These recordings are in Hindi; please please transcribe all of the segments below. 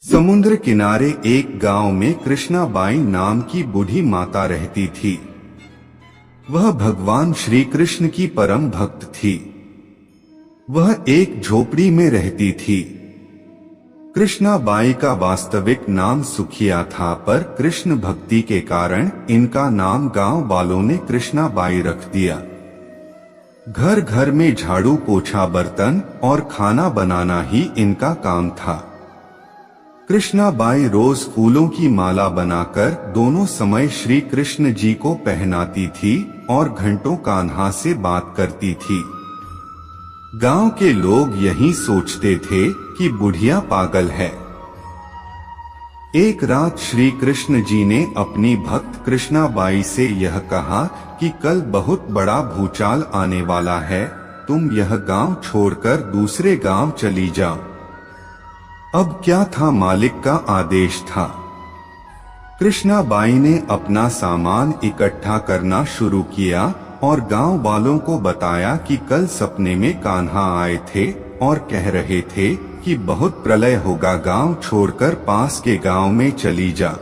समुद्र किनारे एक गांव में कृष्णाबाई नाम की बूढ़ी माता रहती थी। वह भगवान श्री कृष्ण की परम भक्त थी। वह एक झोपड़ी में रहती थी। कृष्णाबाई का वास्तविक नाम सुखिया था, पर कृष्ण भक्ति के कारण इनका नाम गांव वालों ने कृष्णाबाई रख दिया। घर घर में झाड़ू पोछा, बर्तन और खाना बनाना ही इनका काम था। कृष्णाबाई रोज फूलों की माला बनाकर दोनों समय श्री कृष्ण जी को पहनाती थी और घंटों कान्हा से बात करती थी। गांव के लोग यही सोचते थे कि बुढ़िया पागल है। एक रात श्री कृष्ण जी ने अपनी भक्त कृष्णाबाई से यह कहा कि कल बहुत बड़ा भूचाल आने वाला है, तुम यह गांव छोड़कर दूसरे गांव चली जाओ। अब क्या था, मालिक का आदेश था। कृष्णाबाई ने अपना सामान इकट्ठा करना शुरू किया और गांव वालों को बताया कि कल सपने में कान्हा आए थे और कह रहे थे कि बहुत प्रलय होगा, गांव छोड़कर पास के गांव में चली जा।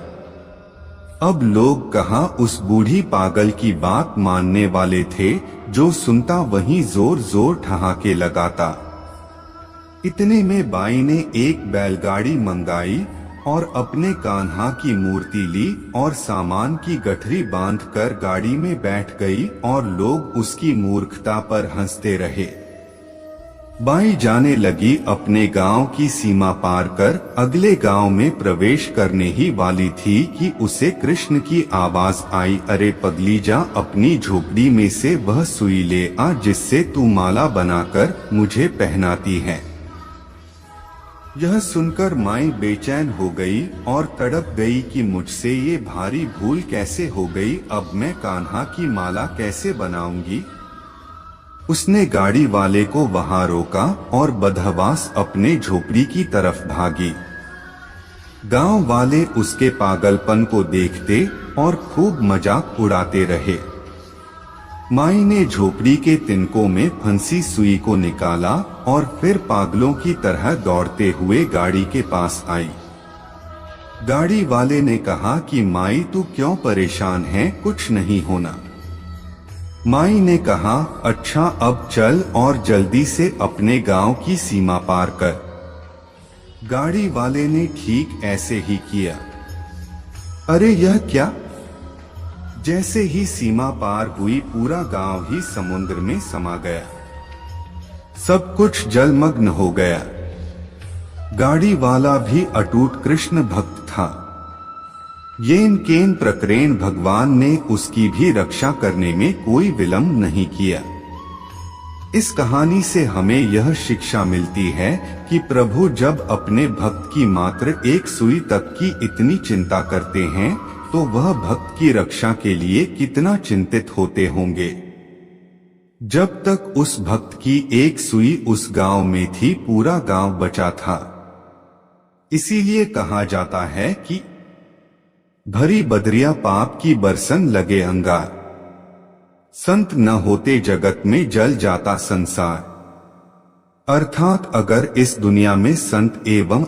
अब लोग कहाँ उस बूढ़ी पागल की बात मानने वाले थे। जो सुनता वहीं जोर जोर ठहाके लगाता। इतने में बाई ने एक बैलगाड़ी मंगाई और अपने कान्हा की मूर्ति ली और सामान की गठरी बांधकर गाड़ी में बैठ गई और लोग उसकी मूर्खता पर हंसते रहे। बाई जाने लगी अपने गांव की सीमा पार कर अगले गांव में प्रवेश करने ही वाली थी कि उसे कृष्ण की आवाज आई, अरे पगली, जा अपनी झोपड़ी में से वह सुई ले आ जिससे तू माला बनाकर मुझे पहनाती है। यह सुनकर माई बेचैन हो गई और तड़प गई कि मुझसे ये भारी भूल कैसे हो गई, अब मैं कान्हा की माला कैसे बनाऊंगी। उसने गाड़ी वाले को वहां रोका और बदहवास अपने झोपड़ी की तरफ भागी। गांव वाले उसके पागलपन को देखते और खूब मजाक उड़ाते रहे। माई ने झोपड़ी के तिनकों में फंसी सुई को निकाला और फिर पागलों की तरह दौड़ते हुए गाड़ी के पास आई। गाड़ी वाले ने कहा कि माई, तू क्यों परेशान है, कुछ नहीं होना। माई ने कहा, अच्छा अब चल और जल्दी से अपने गांव की सीमा पार कर। गाड़ी वाले ने ठीक ऐसे ही किया। अरे यह क्या! जैसे ही सीमा पार हुई पूरा गांव ही समुद्र में समा गया। सब कुछ जलमग्न हो गया। गाड़ी वाला भी अटूट कृष्ण भक्त था। येन केन प्रकरेण भगवान ने उसकी भी रक्षा करने में कोई विलंब नहीं किया। इस कहानी से हमें यह शिक्षा मिलती है कि प्रभु जब अपने भक्त की मात्र एक सुई तक की इतनी चिंता करते हैं तो वह भक्त की रक्षा के लिए कितना चिंतित होते होंगे। जब तक उस भक्त की एक सुई उस गांव में थी, पूरा गांव बचा था। इसीलिए कहा जाता है कि भरी बदरिया पाप की बरसन लगे अंगार, संत न होते जगत में जल जाता संसार। अर्थात अगर इस दुनिया में संत एवं